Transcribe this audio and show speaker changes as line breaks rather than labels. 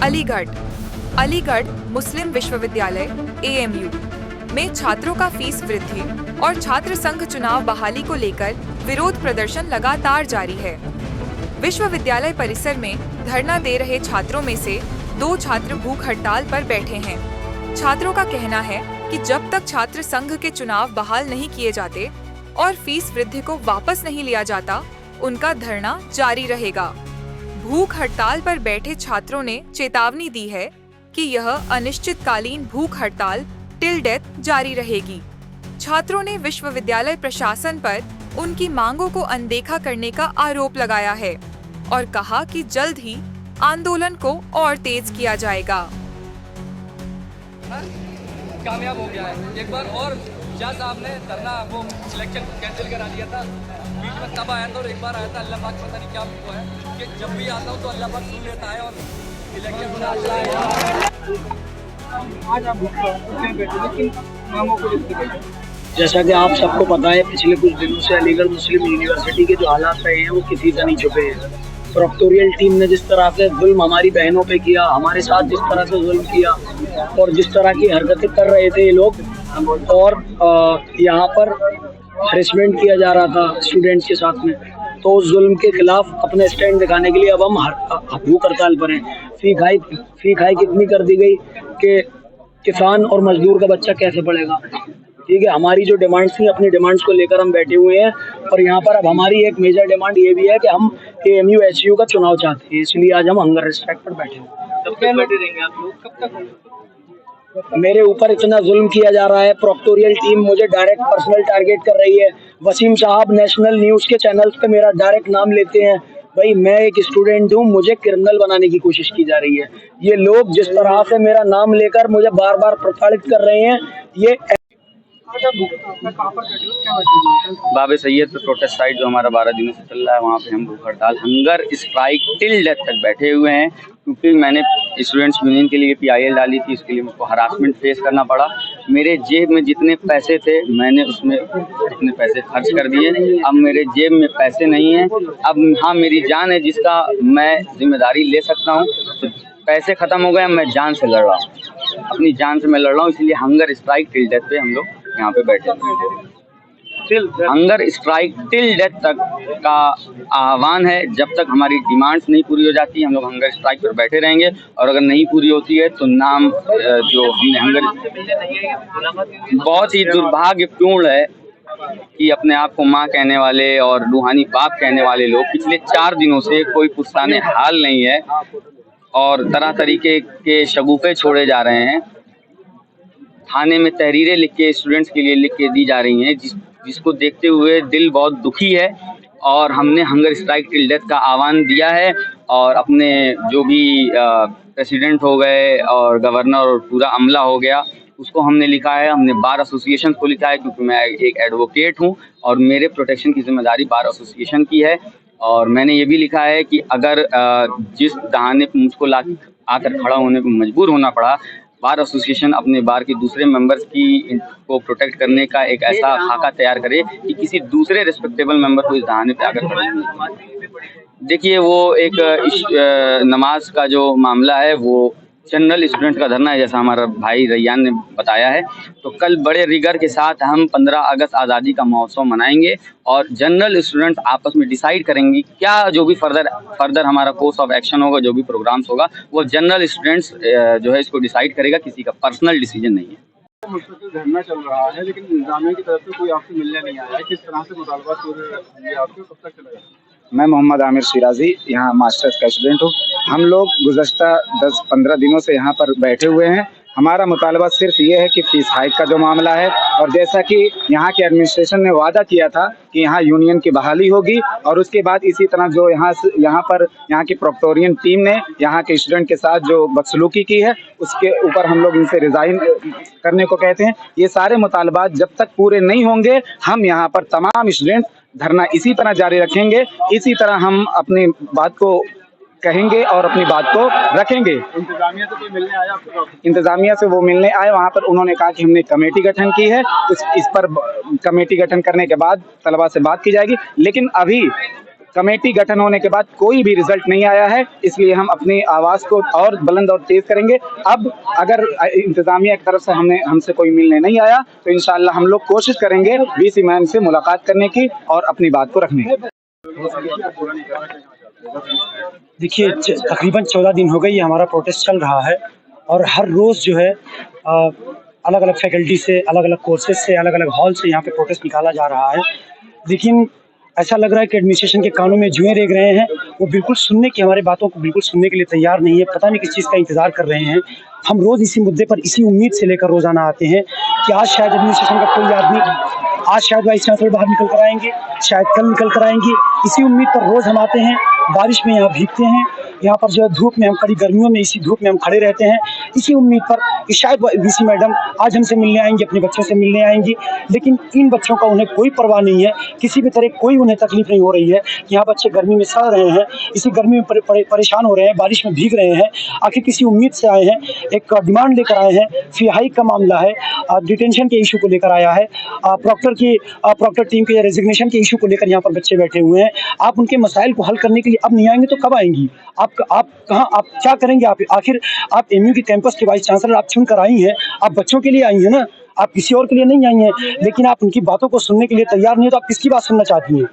अलीगढ़ अलीगढ़ मुस्लिम विश्वविद्यालय AMU में छात्रों का फीस वृद्धि और छात्र संघ चुनाव बहाली को लेकर विरोध प्रदर्शन लगातार जारी है। विश्वविद्यालय परिसर में धरना दे रहे छात्रों में से 2 छात्र भूख हड़ताल पर बैठे हैं। छात्रों का कहना है कि जब तक छात्र संघ के चुनाव बहाल नहीं किए जाते और फीस वृद्धि को वापस नहीं लिया जाता, उनका धरना जारी रहेगा। भूख हड़ताल पर बैठे छात्रों ने चेतावनी दी है कि यह अनिश्चितकालीन भूख हड़ताल टिल डेथ जारी रहेगी। छात्रों ने विश्वविद्यालय प्रशासन पर उनकी मांगों को अनदेखा करने का आरोप लगाया है और कहा कि जल्द ही आंदोलन को और तेज किया जाएगा।
कामयाब हो गया है। एक बार और शाह साहब ने धरना वो सिलेक्शन कैंसिल करा दिया था, बीच में तब आया था और एक बार आया था। अल्लाह पाक पता नहीं क्या हुआ है कि जब भी आता हूँ तो अल्लाह पाक सुन लेता है और इलेक्शन
जैसा कि आप सबको पता है, पिछले कुछ दिनों से अलीगढ़ मुस्लिम यूनिवर्सिटी के जो हालात रहे हैं वो किसी से नहीं छुपे हैं। प्रोक्टोरियल टीम ने जिस तरह से जुल्म हमारी बहनों पे किया, हमारे साथ जिस तरह से जुल्म किया और जिस तरह की हरकतें कर रहे थे ये लोग, और यहाँ पर हरेसमेंट किया जा रहा था स्टूडेंट्स के साथ में, तो उस जुल्म के खिलाफ अपने स्टैंड दिखाने के लिए अब हम भूख हड़ताल पर हैं। फी हाइक इतनी कर दी गई कि किसान और मजदूर का बच्चा कैसे पढ़ेगा। ठीक है, हमारी जो डिमांड्स थी, अपनी डिमांड्स को लेकर हम बैठे हुए हैं और यहाँ पर अब हमारी एक मेजर डिमांड ये भी है कि हम AMU HU का चुनाव चाहते हैं, इसलिए आज हम हंगर स्ट्राइक पर बैठे हुए हैं।
कब तक बैठे रहेंगे आप लोग? कब तक?
मेरे ऊपर इतना जुल्म किया जा रहा है, प्रोक्टोरियल टीम मुझे डायरेक्ट पर्सनल टारगेट कर रही है। वसीम साहब नेशनल न्यूज़ के चैनल्स पे मेरा डायरेक्ट नाम लेते हैं। भाई मैं एक स्टूडेंट हूँ, मुझे क्रिमिनल बनाने की कोशिश की जा रही है। ये लोग जिस तरह से मेरा नाम लेकर मुझे बार बार प्रताड़ित कर रहे हैं, ये
बाबे सैयद पे प्रोटेस्ट साइट जो हमारा 12 दिनों से चल रहा है, वहाँ पे हम भूख हड़ताल हंगर स्ट्राइक टिल डेथ तक बैठे हुए हैं। क्योंकि मैंने स्टूडेंट्स यूनियन के लिए PIL डाली थी, उसके लिए मुझको हरासमेंट फेस करना पड़ा। मेरे जेब में जितने पैसे थे मैंने उसमें अपने पैसे खर्च कर दिए। अब मेरे जेब में पैसे नहीं हैं। अब हाँ, मेरी जान है जिसका मैं जिम्मेदारी ले सकता हूँ। तो पैसे ख़त्म हो गए, मैं जान से लड़ रहा हूँ, अपनी जान से मैं लड़ रहा हूँ। इसलिए हंगर स्ट्राइक टिल डेथ पे हम लोग यहाँ पे बैठे हैं। हंगर स्ट्राइक टिल डेथ तक का आह्वान है। जब तक हमारी डिमांड्स नहीं पूरी हो जाती हम लोग हंगर स्ट्राइक पर बैठे रहेंगे, और अगर नहीं पूरी होती है तो नाम जो हमने हंगर, बहुत ही दुर्भाग्यपूर्ण है कि अपने आप को माँ कहने वाले और रूहानी बाप कहने वाले लोग पिछले 4 दिनों से कोई पुरसाने हाल नहीं है और तरह तरीके के शगुफे छोड़े जा रहे हैं। थाने में तहरीरें लिख के स्टूडेंट्स के लिए लिख के दी जा रही हैं, जिसको देखते हुए दिल बहुत दुखी है। और हमने हंगर स्ट्राइक टिल डेथ का आह्वान दिया है और अपने जो भी प्रेसिडेंट हो गए और गवर्नर और पूरा अमला हो गया, उसको हमने लिखा है। हमने बार एसोसिएशन को लिखा है, क्योंकि मैं एक एडवोकेट हूँ और मेरे प्रोटेक्शन की जिम्मेदारी बार एसोसिएशन की है। और मैंने ये भी लिखा है कि अगर जिस दहाने पर मुझको आकर खड़ा होने पर मजबूर होना पड़ा, बार एसोसिएशन अपने बार के दूसरे मेंबर्स की को प्रोटेक्ट करने का एक ऐसा खाका तैयार करे कि किसी दूसरे रिस्पेक्टेबल मेंबर को इस दहाने पे आकर खड़े नहीं। देखिए, वो एक नमाज का जो मामला है वो जनरल स्टूडेंट का धरना है, जैसा हमारा भाई रैयान ने बताया है। तो कल बड़े रिगर के साथ हम 15 अगस्त आज़ादी का महोत्सव मनाएंगे और जनरल स्टूडेंट आपस में डिसाइड करेंगे क्या जो भी फर्दर हमारा कोर्स ऑफ एक्शन होगा, जो भी प्रोग्राम्स होगा, वो जनरल स्टूडेंट्स जो है इसको डिसाइड करेगा, किसी का पर्सनल डिसीजन नहीं है।
मुस्तकिल धरना चल रहा है, लेकिन इंतजामिया की तरफ से कोई आपसे मिलने नहीं आया है। किस तरह से मुतालबा पूरे रखेंगे आपके, कब तक चलेगा?
मैं मोहम्मद आमिर शिराजी यहाँ मास्टर्स का स्टूडेंट हूँ। हम लोग गुज़श्ता 10-15 दिनों से यहाँ पर बैठे हुए हैं। हमारा मुतालबा सिर्फ ये है कि फीस हाइक का जो मामला है, और जैसा कि यहाँ के एडमिनिस्ट्रेशन ने वादा किया था कि यहाँ यूनियन की बहाली होगी, और उसके बाद इसी तरह जो यहाँ की प्रोक्टोरियन टीम ने यहाँ के स्टूडेंट के साथ जो बदसलूकी की है, उसके ऊपर हम लोग इनसे रिज़ाइन करने को कहते हैं। ये सारे मुतालबात जब तक पूरे नहीं होंगे, हम यहाँ पर तमाम स्टूडेंट धरना इसी तरह जारी रखेंगे। इसी तरह हम अपनी बात को कहेंगे और अपनी बात को रखेंगे।
इंतजामिया से कोई मिलने आया आपको?
इंतजामिया से वो मिलने आए, वहाँ पर उन्होंने कहा कि हमने कमेटी गठन की है, इस पर कमेटी गठन करने के बाद तलबा से बात की जाएगी। लेकिन अभी कमेटी गठन होने के बाद कोई भी रिजल्ट नहीं आया है, इसलिए हम अपनी आवाज को और बुलंद और तेज करेंगे। अब अगर इंतजामिया की तरफ से हमसे कोई मिलने नहीं आया तो इंशाअल्लाह हम लोग कोशिश करेंगे वीसी मैम से मुलाकात करने की और अपनी बात को रखने की।
देखिए, तकरीबन 14 दिन हो गए ये हमारा प्रोटेस्ट चल रहा है और हर रोज़ जो है अलग अलग फैकल्टी से, अलग अलग कोर्सेज से, अलग अलग हॉल से यहाँ पे प्रोटेस्ट निकाला जा रहा है। लेकिन ऐसा लग रहा है कि एडमिनिस्ट्रेशन के कानों में जुएं रेंग रहे हैं, वो बिल्कुल सुनने की, हमारी बातों को बिल्कुल सुनने के लिए तैयार नहीं है। पता नहीं किस चीज़ का इंतज़ार कर रहे हैं। हम रोज़ इसी मुद्दे पर इसी उम्मीद से लेकर रोज़ाना आते हैं कि आज शायद एडमिनिस्ट्रेशन का कोई आदमी, आज शायद वाइस चांसलर बाहर निकल कर आएंगे, शायद कल निकल कर आएंगे। इसी उम्मीद पर रोज़ हम आते हैं, बारिश में यहाँ भीगते हैं, यहाँ पर जो है धूप में, हम कड़ी गर्मियों में इसी धूप में हम खड़े रहते हैं, इसी उम्मीद पर कि शायद वीसी मैडम आज हमसे मिलने आएंगी, अपने बच्चों से मिलने आएंगी। लेकिन इन बच्चों का उन्हें कोई परवाह नहीं है, किसी भी तरह कोई उन्हें तकलीफ नहीं हो रही है। यहाँ बच्चे गर्मी में सड़ रहे हैं, इसी गर्मी में परेशान हो रहे हैं, बारिश में भीग रहे हैं, आखिर किसी उम्मीद से आए हैं, एक डिमांड लेकर आए हैं। फी हाइक का मामला है, डिटेंशन के इशू को लेकर आया है, प्रॉक्टर टीम के रेजिग्नेशन के इशू को लेकर यहाँ पर बच्चे बैठे हुए हैं। आप उनके मसाइल को हल करने के लिए अब नहीं आएंगे तो कब आएंगी? आप कहाँ, आप क्या करेंगे? आखिर आप एमयू के कैंपस के वाइस चांसलर आप चुन कर आई हैं, आप बच्चों के लिए आई हैं ना, आप किसी और के लिए नहीं आई हैं। लेकिन आप उनकी बातों को सुनने के लिए तैयार नहीं है तो आप किसकी बात सुनना चाहती हैं?